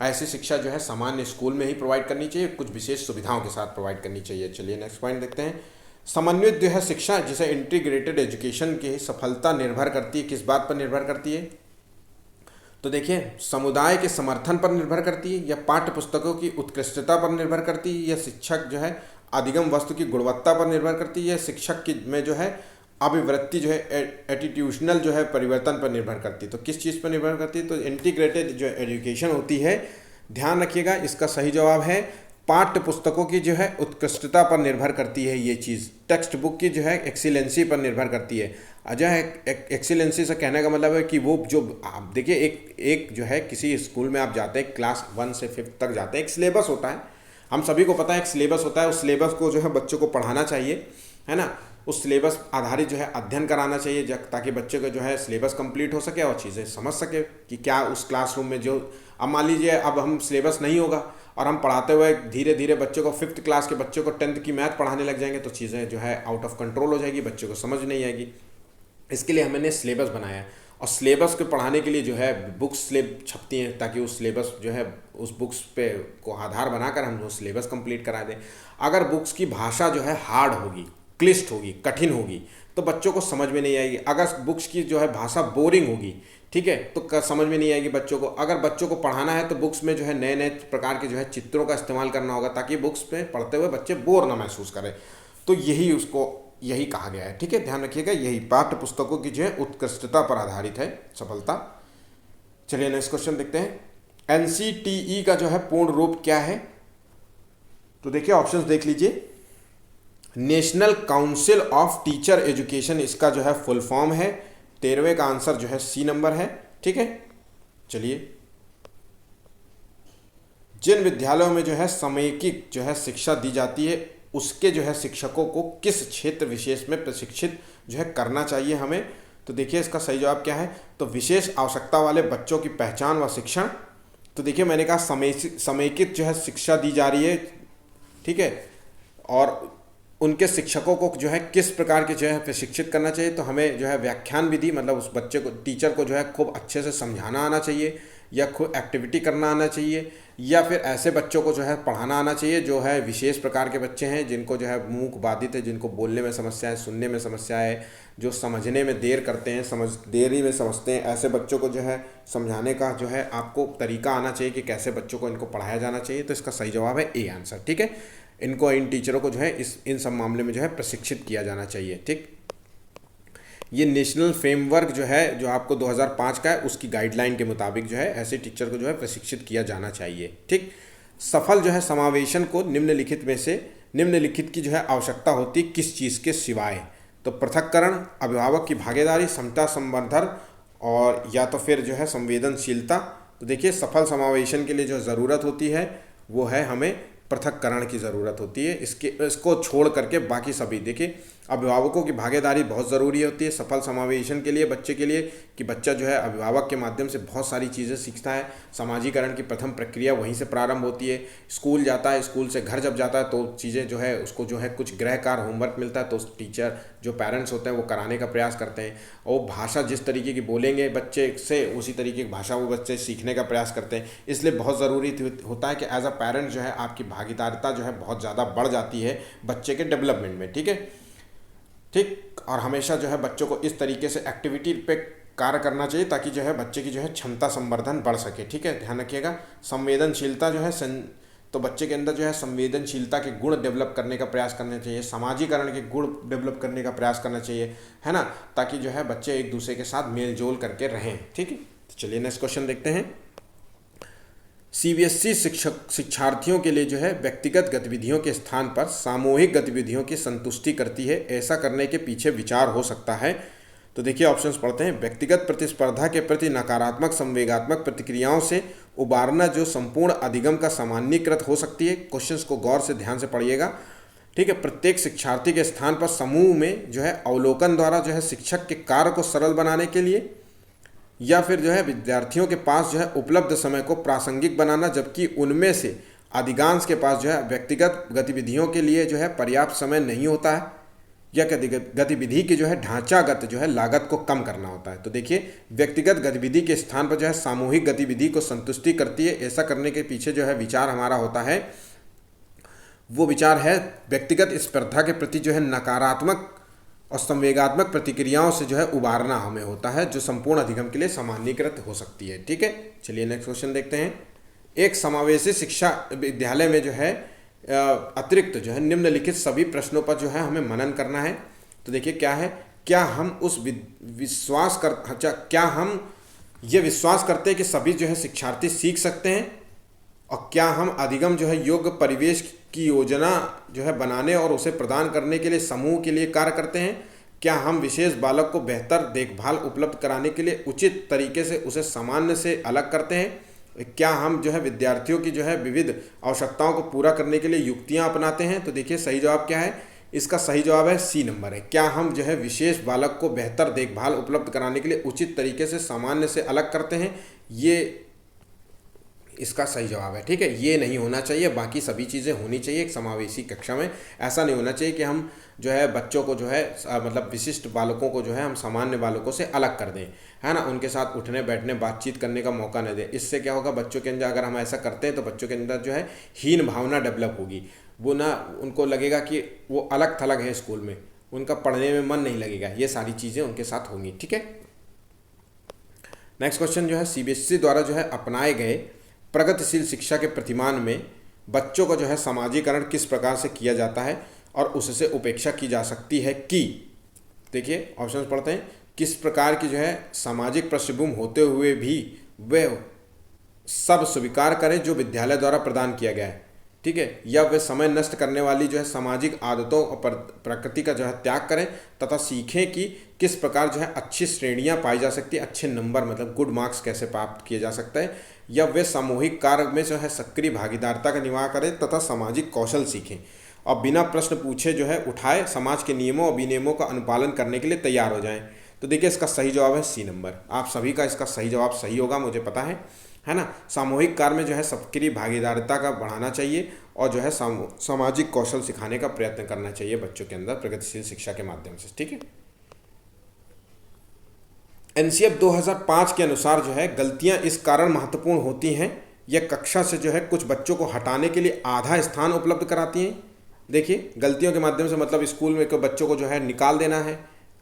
ऐसी शिक्षा जो है सामान्य स्कूल में ही प्रोवाइड करनी चाहिए, कुछ विशेष सुविधाओं के साथ प्रोवाइड करनी चाहिए। चलिए नेक्स्ट पॉइंट देखते हैं। समन्वित जो है शिक्षा, जिसे इंटीग्रेटेड एजुकेशन की सफलता निर्भर करती है, किस बात पर निर्भर करती है? तो देखिए, समुदाय के समर्थन पर निर्भर करती है, या पाठ्य पुस्तकों की उत्कृष्टता पर निर्भर करती है, या शिक्षक जो है अधिगम वस्तु की गुणवत्ता पर निर्भर करती है, या शिक्षक की में जो है अभिवृत्ति जो है एटीट्यूशनल जो है परिवर्तन पर निर्भर करती है। तो किस चीज़ पर निर्भर करती है? तो इंटीग्रेटेड जो एजुकेशन होती है, ध्यान रखिएगा, इसका सही जवाब है पाठ्य पुस्तकों की जो है उत्कृष्टता पर निर्भर करती है। ये चीज़ टेक्स्ट बुक की जो है एक्सीलेंसी पर निर्भर करती है। अजय एक्सीलेंसी से कहने का मतलब है कि वो जो आप देखिए, एक जो है किसी स्कूल में आप जाते हैं, क्लास 1 से 5 तक जाते हैं, एक सिलेबस होता है, हम सभी को पता है एक सिलेबस होता है। उस सिलेबस को जो है बच्चों को पढ़ाना चाहिए, है ना। उस सिलेबस आधारित जो है अध्ययन कराना चाहिए, ताकि बच्चे को जो है सिलेबस कंप्लीट हो सके और चीज़ें समझ सके कि क्या उस क्लासरूम में जो, अब मान लीजिए अब हम सिलेबस नहीं होगा और हम पढ़ाते हुए धीरे धीरे बच्चों को 5th क्लास के बच्चों को 10th की मैथ पढ़ाने लग जाएंगे, तो चीज़ें जो है आउट ऑफ कंट्रोल हो जाएगी, बच्चों को समझ नहीं आएगी। इसके लिए हमने सिलेबस बनाया, और सिलेबस को पढ़ाने के लिए जो है बुक्स छपती हैं, ताकि उस सिलेबस जो है उस बुक्स पे को आधार बनाकर हम वो सिलेबस कंप्लीट करा दें। अगर बुक्स की भाषा जो है हार्ड होगी, क्लिष्ट होगी, कठिन होगी, तो बच्चों को समझ में नहीं आएगी। अगर बुक्स की जो है भाषा बोरिंग होगी, ठीक है, तो समझ में नहीं आएगी बच्चों को। अगर बच्चों को पढ़ाना है तो बुक्स में जो है नए नए प्रकार के जो है चित्रों का इस्तेमाल करना होगा, ताकि बुक्स में पढ़ते हुए बच्चे बोर ना महसूस करें। तो यही कहा गया है। ठीक है, ध्यान रखिएगा, यही पाठ्य पुस्तकों की जो है उत्कृष्टता पर आधारित है सफलता। चलिए नेक्स्ट क्वेश्चन देखते हैं। एनसीटीई का जो है पूर्ण रूप क्या है? तो देखिए ऑप्शंस देख लीजिए। National council of teacher education इसका जो है फुल फॉर्म है। 13वें का आंसर जो है सी नंबर है। ठीक है, चलिए, जिन विद्यालयों में जो है समेकित जो है शिक्षा दी जाती है, उसके जो है शिक्षकों को किस क्षेत्र विशेष में प्रशिक्षित जो है करना चाहिए हमें? तो देखिए इसका सही जवाब क्या है? तो विशेष आवश्यकता वाले बच्चों की पहचान व शिक्षण। तो देखिए मैंने कहा समेकित जो है शिक्षा दी जा रही है, ठीक है, और उनके शिक्षकों को जो है किस प्रकार के जो है प्रशिक्षित करना चाहिए? तो हमें जो है व्याख्यान विधि, मतलब उस बच्चे को, टीचर को जो है खूब अच्छे से समझाना आना चाहिए, या खूब एक्टिविटी करना आना चाहिए, या फिर ऐसे बच्चों को जो है पढ़ाना आना चाहिए जो है विशेष प्रकार के बच्चे हैं, जिनको जो है मूक बाधित है, जिनको बोलने में समस्या है, सुनने में समस्या है, जो समझने में देर करते हैं, देरी में समझते हैं। ऐसे बच्चों को जो है समझाने का जो है आपको तरीका आना चाहिए कि कैसे बच्चों को इनको पढ़ाया जाना चाहिए। तो इसका सही जवाब है ए आंसर। ठीक है, इन टीचरों को जो है इन सब मामले में जो है प्रशिक्षित किया जाना चाहिए। ठीक, ये नेशनल फ्रेमवर्क जो है, जो आपको 2005 का है, उसकी गाइडलाइन के मुताबिक जो है ऐसे टीचर को जो है प्रशिक्षित किया जाना चाहिए। ठीक, सफल जो है समावेशन को निम्नलिखित में से निम्नलिखित की जो है आवश्यकता होती है किस चीज़ के सिवाय? तो पृथक्करण, अभिभावक की भागीदारी, समता संवर्धन, और या तो फिर जो है संवेदनशीलता। तो देखिए सफल समावेशन के लिए जो ज़रूरत होती है वो है हमें पृथक्करण की ज़रूरत होती है। इसको छोड़ करके बाकी सभी, देखिए अभिभावकों की भागीदारी बहुत ज़रूरी होती है सफल समावेशन के लिए, बच्चे के लिए, कि बच्चा जो है अभिभावक के माध्यम से बहुत सारी चीज़ें सीखता है। समाजीकरण की प्रथम प्रक्रिया वहीं से प्रारंभ होती है। स्कूल जाता है, स्कूल से घर जब जाता है तो चीज़ें जो है उसको जो है कुछ गृह कार्य होमवर्क मिलता है, तो टीचर जो पेरेंट्स होते हैं वो कराने का प्रयास करते हैं, और भाषा जिस तरीके की बोलेंगे बच्चे से, उसी तरीके की भाषा वो बच्चे सीखने का प्रयास करते हैं। इसलिए बहुत ज़रूरी होता है कि एज अ पेरेंट जो है आपकी भागीदारिता जो है बहुत ज़्यादा बढ़ जाती है बच्चे के डेवलपमेंट में। ठीक है, ठीक, और हमेशा जो है बच्चों को इस तरीके से एक्टिविटी पे कार्य करना चाहिए ताकि जो है बच्चे की जो है क्षमता संवर्धन बढ़ सके। ठीक है, ध्यान रखिएगा। संवेदनशीलता जो है तो बच्चे के अंदर जो है संवेदनशीलता के गुण डेवलप करने का प्रयास करना चाहिए, समाजीकरण के गुण डेवलप करने का प्रयास करना चाहिए, है ना, ताकि जो है बच्चे एक दूसरे के साथ मेल जोल करके रहें। ठीक है, तो चलिए नेक्स्ट क्वेश्चन देखते हैं। सीबीएसई शिक्षार्थियों के लिए जो है व्यक्तिगत गतिविधियों के स्थान पर सामूहिक गतिविधियों की संतुष्टि करती है, ऐसा करने के पीछे विचार हो सकता है। तो देखिए ऑप्शंस पढ़ते हैं। व्यक्तिगत प्रतिस्पर्धा के प्रति नकारात्मक संवेगात्मक प्रतिक्रियाओं से उबारना जो संपूर्ण अधिगम का सामान्यीकृत हो सकती है। क्वेश्चंस को गौर से ध्यान से पढ़िएगा। ठीक है, प्रत्येक शिक्षार्थी के स्थान पर समूह में जो है अवलोकन द्वारा जो है शिक्षक के कार्य को सरल बनाने के लिए, या फिर जो है विद्यार्थियों के पास जो है उपलब्ध समय को प्रासंगिक बनाना, जबकि उनमें से अधिकांश के पास जो है व्यक्तिगत गतिविधियों के लिए जो है पर्याप्त समय नहीं होता है, या गतिविधि की जो है ढांचागत जो है लागत को कम करना होता है। तो देखिए, व्यक्तिगत गतिविधि के स्थान पर जो है सामूहिक गतिविधि को संतुष्टि करती है। ऐसा करने के पीछे जो है विचार हमारा होता है, वो विचार है व्यक्तिगत स्पर्धा के प्रति जो है नकारात्मक और संवेगात्मक प्रतिक्रियाओं से जो है उबारना हमें होता है, जो संपूर्ण अधिगम के लिए सामान्यीकृत हो सकती है। ठीक है, चलिए नेक्स्ट क्वेश्चन देखते हैं। एक समावेशी शिक्षा विद्यालय में जो है अतिरिक्त जो है निम्नलिखित सभी प्रश्नों पर जो है हमें मनन करना है। तो देखिए क्या है, क्या हम ये विश्वास करते हैं कि सभी जो है शिक्षार्थी सीख सकते हैं, और क्या हम अधिगम जो है योग्य परिवेश की योजना जो है बनाने और उसे प्रदान करने के लिए समूह के लिए कार्य करते हैं। क्या हम विशेष बालक को बेहतर देखभाल उपलब्ध कराने के लिए उचित तरीके से उसे सामान्य से अलग करते हैं। क्या हम जो है विद्यार्थियों की जो है विविध आवश्यकताओं को पूरा करने के लिए युक्तियां अपनाते हैं। तो देखिए सही जवाब क्या है, इसका सही जवाब है सी नंबर है। क्या हम जो है विशेष बालक को बेहतर देखभाल उपलब्ध कराने के लिए उचित तरीके से सामान्य से अलग करते हैं, ये इसका सही जवाब है। ठीक है, ये नहीं होना चाहिए, बाकी सभी चीज़ें होनी चाहिए एक समावेशी कक्षा में। ऐसा नहीं होना चाहिए कि हम जो है बच्चों को जो है मतलब विशिष्ट बालकों को जो है हम सामान्य बालकों से अलग कर दें, है ना, उनके साथ उठने बैठने बातचीत करने का मौका न दें। इससे क्या होगा, बच्चों के अंदर अगर हम ऐसा करते हैं तो बच्चों के अंदर जो है हीन भावना डेवलप होगी। वो ना, उनको लगेगा कि वो अलग थलग है स्कूल में, उनका पढ़ने में मन नहीं लगेगा, ये सारी चीज़ें उनके साथ होंगी। ठीक है, नेक्स्ट क्वेश्चन जो है सीबीएसई द्वारा जो है अपनाए गए प्रगतिशील शिक्षा के प्रतिमान में बच्चों का जो है समाजीकरण किस प्रकार से किया जाता है और उससे उपेक्षा की जा सकती है कि। देखिए ऑप्शंस पढ़ते हैं। किस प्रकार की जो है सामाजिक पृष्ठभूमि होते हुए भी वे सब स्वीकार करें जो विद्यालय द्वारा प्रदान किया गया है। ठीक है, या वे समय नष्ट करने वाली जो है सामाजिक आदतों और प्रकृति का जो है त्याग करें, तथा सीखें कि किस प्रकार जो है अच्छी श्रेणियां पाई जा सकती है, अच्छे नंबर मतलब गुड मार्क्स कैसे प्राप्त किए जा सकते हैं, या वे सामूहिक कार्य में जो है सक्रिय भागीदारिता का निर्वाह करें तथा सामाजिक कौशल सीखें, और बिना प्रश्न पूछे जो है उठाए समाज के नियमों और विनियमों का अनुपालन करने के लिए तैयार हो जाएं। तो देखिए इसका सही जवाब है सी नंबर। आप सभी का इसका सही जवाब सही होगा, मुझे पता है ना। सामूहिक कार्य में जो है सक्रिय भागीदारिता का बढ़ाना चाहिए और जो है सामाजिक कौशल सिखाने का प्रयत्न करना चाहिए बच्चों के अंदर प्रगतिशील शिक्षा के माध्यम से। ठीक है, एनसीएफ 2005 के अनुसार जो है गलतियां इस कारण महत्वपूर्ण होती हैं, यह कक्षा से जो है कुछ बच्चों को हटाने के लिए आधा स्थान उपलब्ध कराती हैं। देखिए गलतियों के माध्यम से मतलब स्कूल में कोई बच्चों को जो है निकाल देना है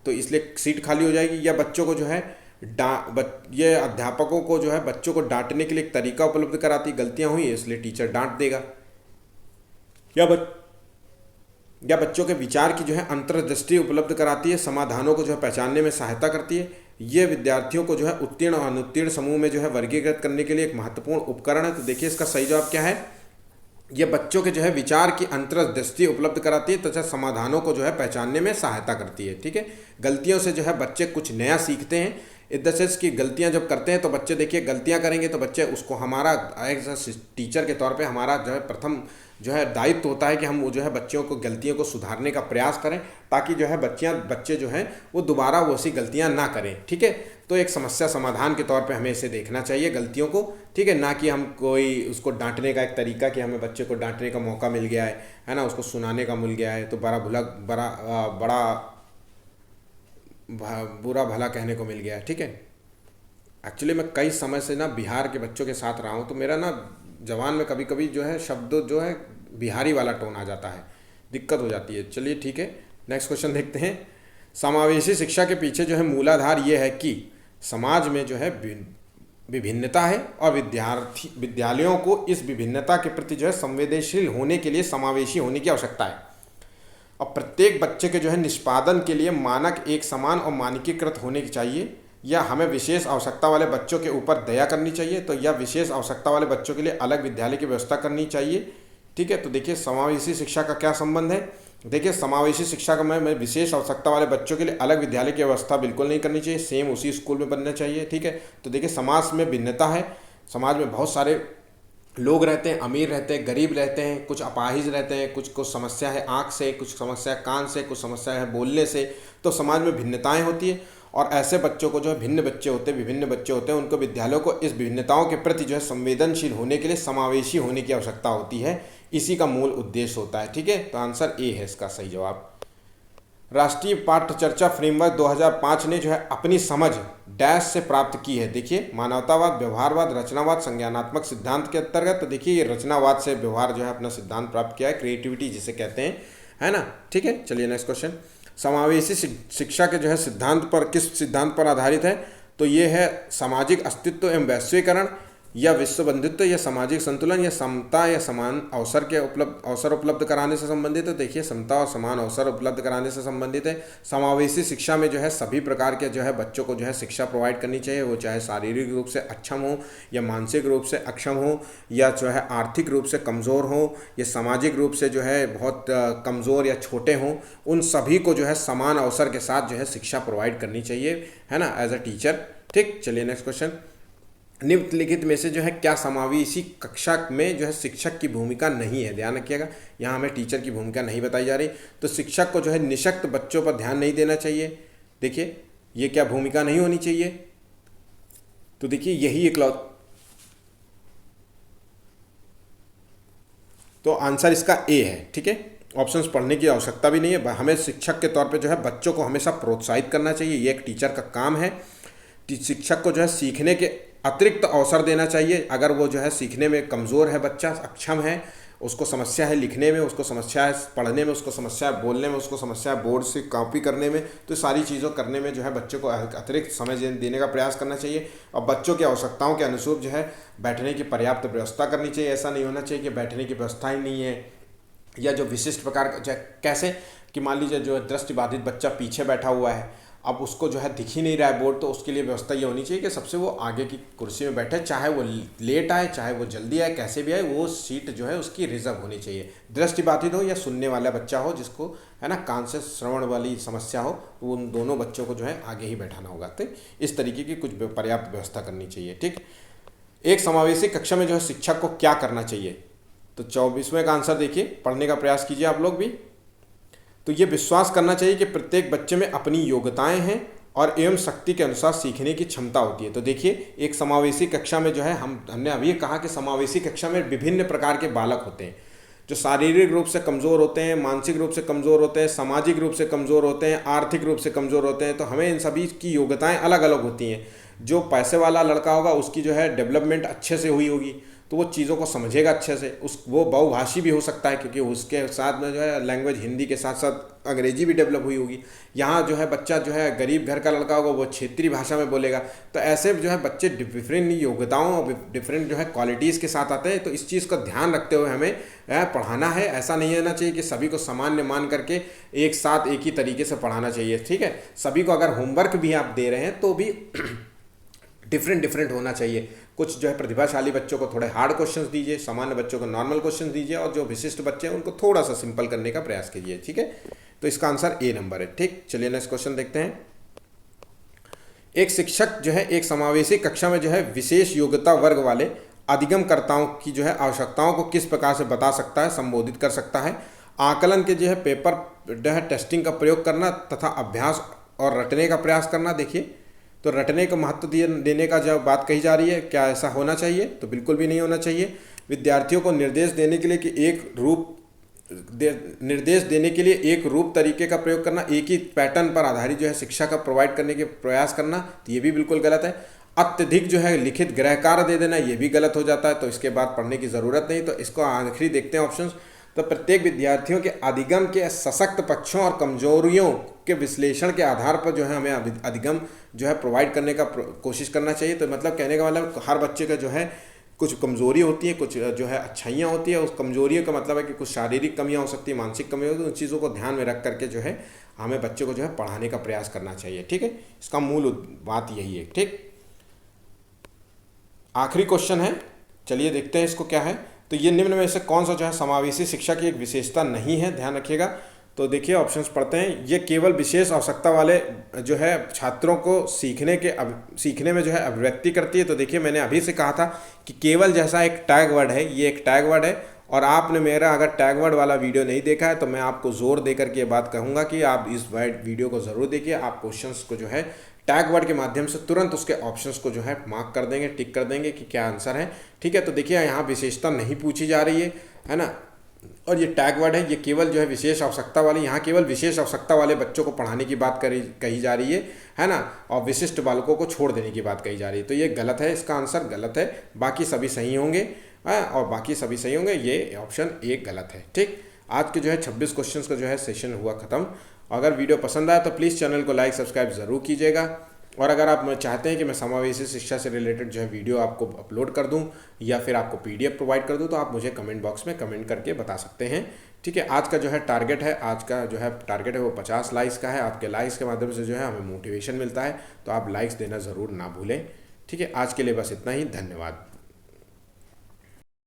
तो इसलिए सीट खाली हो जाएगी, या बच्चों को जो है ये अध्यापकों को जो है बच्चों को डांटने के लिए एक तरीका उपलब्ध कराती, गलतियां हुई इसलिए टीचर डांट देगा, या बच्चों के विचार की जो है अंतर्दृष्टि उपलब्ध कराती है, समाधानों को जो है पहचानने में सहायता करती है। ये विद्यार्थियों को जो है उत्तीर्ण और अनुत्तीर्ण समूह में जो है वर्गीकृत करने के लिए एक महत्वपूर्ण उपकरण है। तो देखिए इसका सही जवाब क्या है, यह बच्चों के जो है विचार की अंतर्दृष्टि उपलब्ध कराती है तथा समाधानों को जो है पहचानने में सहायता करती है। ठीक है, गलतियों से जो है बच्चे कुछ नया सीखते हैं। इन द सेंस की गलतियां जब करते हैं तो बच्चे देखिए गलतियां करेंगे तो बच्चे उसको हमारा एज अ टीचर के तौर पे हमारा जो है प्रथम जो है दायित्व होता है कि हम वो जो है बच्चों को गलतियों को सुधारने का प्रयास करें, ताकि जो है बच्चे जो हैं वो दोबारा वो सी गलतियां ना करें। ठीक है, तो एक समस्या समाधान के तौर पे हमें इसे देखना चाहिए गलतियों को। ठीक है, ना कि हम कोई उसको डांटने का एक तरीका कि हमें बच्चे को डांटने का मौका मिल गया है ना, उसको सुनाने का मिल गया है तो बुरा भला कहने को मिल गया है। ठीक है, एक्चुअली मैं कई समय से ना बिहार के बच्चों के साथ रहा हूँ, तो मेरा ना जवान में कभी कभी जो है शब्द जो है बिहारी वाला टोन आ जाता है, दिक्कत हो जाती है। चलिए ठीक है, नेक्स्ट क्वेश्चन देखते हैं। समावेशी शिक्षा के पीछे जो है मूलाधार ये है कि समाज में जो है विभिन्नता है और विद्यालयों को इस विभिन्नता के प्रति जो है संवेदनशील होने के लिए समावेशी होने की आवश्यकता है, और प्रत्येक बच्चे के जो है निष्पादन के लिए मानक एक समान और मानकीकृत होने चाहिए, या हमें विशेष आवश्यकता वाले बच्चों के ऊपर दया करनी चाहिए, तो यह विशेष आवश्यकता वाले बच्चों के लिए अलग विद्यालय की व्यवस्था करनी चाहिए। ठीक है, तो देखिए समावेशी शिक्षा का क्या संबंध है। देखिए समावेशी शिक्षा का मैं विशेष आवश्यकता वाले बच्चों के लिए अलग विद्यालय की व्यवस्था बिल्कुल नहीं करनी चाहिए, सेम उसी स्कूल में बनना चाहिए। ठीक है, तो देखिए समाज में भिन्नता है, समाज में बहुत सारे लोग रहते हैं, अमीर रहते हैं, गरीब रहते हैं, कुछ अपाहिज रहते हैं, कुछ को समस्या है आँख से, कुछ समस्या कान से, कुछ समस्या है बोलने से, तो समाज में भिन्नताएं होती है। और ऐसे बच्चों को जो है विभिन्न बच्चे होते हैं, उनको विद्यालयों को इस विभिन्नताओं के प्रति जो है संवेदनशील होने के लिए समावेशी होने की आवश्यकता होती है। इसी का मूल उद्देश्य होता है। ठीक है, तो आंसर ए है इसका सही जवाब। राष्ट्रीय पाठ्य चर्चा फ्रेमवर्क 2005 ने जो है अपनी समझ डैश से प्राप्त की है। देखिए, मानवतावाद, व्यवहारवाद, रचनावाद, संज्ञानात्मक सिद्धांत के अंतर्गत। तो देखिए, ये रचनावाद से व्यवहार जो है अपना सिद्धांत प्राप्त किया है, क्रिएटिविटी जिसे कहते हैं, है ना। ठीक है, चलिए नेक्स्ट क्वेश्चन। समावेशी शिक्षा के जो है सिद्धांत पर, किस सिद्धांत पर आधारित है? तो ये है सामाजिक अस्तित्व एवं वैश्वीकरण, या विश्व बंधुत्व, या सामाजिक संतुलन, या समता या समान अवसर उपलब्ध कराने से संबंधित है। देखिए, समता और समान अवसर उपलब्ध कराने से संबंधित है। समावेशी शिक्षा में जो है सभी प्रकार के जो है बच्चों को जो है शिक्षा प्रोवाइड करनी चाहिए, वो चाहे शारीरिक रूप से अक्षम हो, या मानसिक रूप से अक्षम हो, या जो है आर्थिक रूप से कमज़ोर हो, या सामाजिक रूप से जो है बहुत कमज़ोर या छोटे हों। उन सभी को जो है समान अवसर के साथ जो है शिक्षा प्रोवाइड करनी चाहिए, है ना, एज अ टीचर। ठीक, चलिए नेक्स्ट क्वेश्चन। निम्नलिखित में से जो है क्या समावेशी कक्षा में जो है शिक्षक की भूमिका नहीं है? ध्यान रखिएगा, यहाँ हमें टीचर की भूमिका नहीं बताई जा रही। तो शिक्षक को जो है निःशक्त बच्चों पर ध्यान नहीं देना चाहिए। देखिए, ये क्या भूमिका नहीं होनी चाहिए? तो देखिए, यही एक तो आंसर इसका ए है। ठीक है, ऑप्शंस पढ़ने की आवश्यकता भी नहीं है। हमें शिक्षक के तौर पे जो है बच्चों को हमेशा प्रोत्साहित करना चाहिए, ये एक टीचर का काम है। शिक्षक को जो है सीखने के अतिरिक्त अवसर देना चाहिए। अगर वो जो है सीखने में कमज़ोर है, बच्चा अक्षम है, उसको समस्या है लिखने में, उसको समस्या है पढ़ने में, उसको समस्या है बोलने में, उसको समस्या है बोर्ड से कॉपी करने में, तो सारी चीज़ों करने में जो है बच्चों को अतिरिक्त समय देने का प्रयास करना चाहिए। और बच्चों की आवश्यकताओं के अनुरूप जो है बैठने की पर्याप्त व्यवस्था करनी चाहिए। ऐसा नहीं होना चाहिए कि बैठने की व्यवस्था ही नहीं है, या जो विशिष्ट प्रकार का, कैसे कि मान लीजिए जो है दृष्टिबाधित बच्चा पीछे बैठा हुआ है, अब उसको जो है दिख ही नहीं रहा है बोर्ड, तो उसके लिए व्यवस्था ये होनी चाहिए कि सबसे वो आगे की कुर्सी में बैठे, चाहे वो लेट आए, चाहे वो जल्दी आए, कैसे भी आए, वो सीट जो है उसकी रिजर्व होनी चाहिए। दृष्टिबाधित हो या सुनने वाला बच्चा हो, जिसको है ना कान से श्रवण वाली समस्या हो, तो उन दोनों बच्चों को जो है आगे ही बैठाना होगा। तो इस तरीके की कुछ पर्याप्त व्यवस्था करनी चाहिए। ठीक, एक समावेशी कक्षा में जो है शिक्षक को क्या करना चाहिए? तो 24वें का आंसर देखिए, पढ़ने का प्रयास कीजिए आप लोग भी। तो ये विश्वास करना चाहिए कि प्रत्येक बच्चे में अपनी योग्यताएं हैं और एवं शक्ति के अनुसार सीखने की क्षमता होती है। तो देखिए, एक समावेशी कक्षा में जो है हमने अभी कहा कि समावेशी कक्षा में विभिन्न प्रकार के बालक होते हैं, जो शारीरिक रूप से कमज़ोर होते हैं, मानसिक रूप से कमज़ोर होते हैं, सामाजिक रूप से कमज़ोर होते हैं, आर्थिक रूप से कमज़ोर होते हैं। तो हमें इन सभी की योग्यताएँ अलग अलग होती हैं। जो पैसे वाला लड़का होगा उसकी जो है डेवलपमेंट अच्छे से हुई होगी, तो वो चीज़ों को समझेगा अच्छे से, वो बहुभाषी भी हो सकता है, क्योंकि उसके साथ में जो है लैंग्वेज हिंदी के साथ साथ अंग्रेजी भी डेवलप हुई होगी। यहाँ जो है बच्चा जो है गरीब घर का लड़का होगा, वो क्षेत्रीय भाषा में बोलेगा। तो ऐसे जो है बच्चे डिफरेंट योग्यताओं और डिफरेंट जो है क्वालिटीज़ के साथ आते हैं। तो इस चीज़ का ध्यान रखते हुए हमें पढ़ाना है। ऐसा नहीं होना चाहिए कि सभी को सामान्य मान करके एक साथ एक ही तरीके से पढ़ाना चाहिए। ठीक है, सभी को अगर होमवर्क भी आप दे रहे हैं तो भी डिफरेंट होना चाहिए। कुछ जो है प्रतिभाशाली बच्चों को थोड़े हार्ड क्वेश्चंस दीजिए, सामान्य बच्चों को नॉर्मल क्वेश्चंस दीजिए, और जो विशिष्ट बच्चे हैं उनको थोड़ा सा सिंपल करने का प्रयास कीजिए। ठीक है, तो इसका आंसर ए नंबर है। ठीक, चलिए नेक्स्ट क्वेश्चन देखते हैं। एक शिक्षक जो है एक समावेशी कक्षा में जो है विशेष योग्यता वर्ग वाले अधिगमकर्ताओं की जो है आवश्यकताओं को किस प्रकार से बता सकता है, संबोधित कर सकता है? आकलन के जो है पेपर जो है टेस्टिंग का प्रयोग करना तथा अभ्यास और रटने का प्रयास करना। देखिए, तो रटने को महत्व देने का जब बात कही जा रही है, क्या ऐसा होना चाहिए? तो बिल्कुल भी नहीं होना चाहिए। विद्यार्थियों को निर्देश देने के लिए एक रूप तरीके का प्रयोग करना, एक ही पैटर्न पर आधारित जो है शिक्षा का प्रोवाइड करने के प्रयास करना, तो ये भी बिल्कुल गलत है। अत्यधिक जो है लिखित गृह कार्य दे देना, ये भी गलत हो जाता है, तो इसके बाद पढ़ने की ज़रूरत नहीं। तो इसको आखिरी देखते हैं ऑप्शन। तो प्रत्येक विद्यार्थियों के अधिगम के सशक्त पक्षों और कमजोरियों के विश्लेषण के आधार पर जो है हमें अधिगम जो है प्रोवाइड करने का कोशिश करना चाहिए। तो मतलब कहने का मतलब हर बच्चे का जो है कुछ कमजोरी होती है, कुछ जो है अच्छाइयाँ होती है। उस कमजोरियों का मतलब है कि कुछ शारीरिक कमियाँ हो सकती है, मानसिक कमियाँ होती है। उन चीज़ों को ध्यान में रख करके जो है हमें बच्चे को जो है पढ़ाने का प्रयास करना चाहिए। ठीक है, इसका मूल बात यही है। ठीक, आखिरी क्वेश्चन है, चलिए देखते हैं इसको क्या है। तो ये निम्न में से कौन सा जो है समावेशी शिक्षा की एक विशेषता नहीं है? ध्यान रखिएगा। तो देखिए ऑप्शंस पढ़ते हैं। ये केवल विशेष आवश्यकता वाले जो है छात्रों को सीखने में जो है अभिव्यक्ति करती है। तो देखिए मैंने अभी से कहा था कि केवल जैसा एक टैग वर्ड है, ये एक टैग वर्ड है, और आपने मेरा अगर टैग वर्ड वाला वीडियो नहीं देखा है तो मैं आपको जोर दे करके ये बात कहूँगा कि आप इस वीडियो को ज़रूर देखिए। आप क्वेश्चंस को जो है टैग वर्ड के माध्यम से तुरंत उसके ऑप्शंस को जो है मार्क कर देंगे, टिक कर देंगे कि क्या आंसर है। ठीक है, तो देखिए यहाँ विशेषता नहीं पूछी जा रही है ना। और ये टैग वर्ड है, ये केवल जो है विशेष आवश्यकता वाले, यहाँ केवल विशेष आवश्यकता वाले बच्चों को पढ़ाने की बात कही जा रही है ना, और विशिष्ट बालकों को छोड़ देने की बात कही जा रही है। तो ये गलत है, इसका आंसर गलत है, बाकी सभी सही होंगे। और बाकी सभी सही होंगे, ये ऑप्शन एक गलत है। ठीक, आज के जो है 26 क्वेश्चंस का जो है सेशन हुआ खत्म। अगर वीडियो पसंद आया तो प्लीज़ चैनल को लाइक सब्सक्राइब ज़रूर कीजिएगा। और अगर आप चाहते हैं कि मैं समावेशी शिक्षा से रिलेटेड जो है वीडियो आपको अपलोड कर दूं या फिर आपको पीडीएफ प्रोवाइड कर दूं, तो आप मुझे कमेंट बॉक्स में कमेंट करके बता सकते हैं। ठीक है, आज का जो है टारगेट है वो 50 लाइक्स का है। आपके लाइक्स के माध्यम से जो है हमें मोटिवेशन मिलता है, तो आप लाइक्स देना ज़रूर ना भूलें। ठीक है, आज के लिए बस इतना ही, धन्यवाद।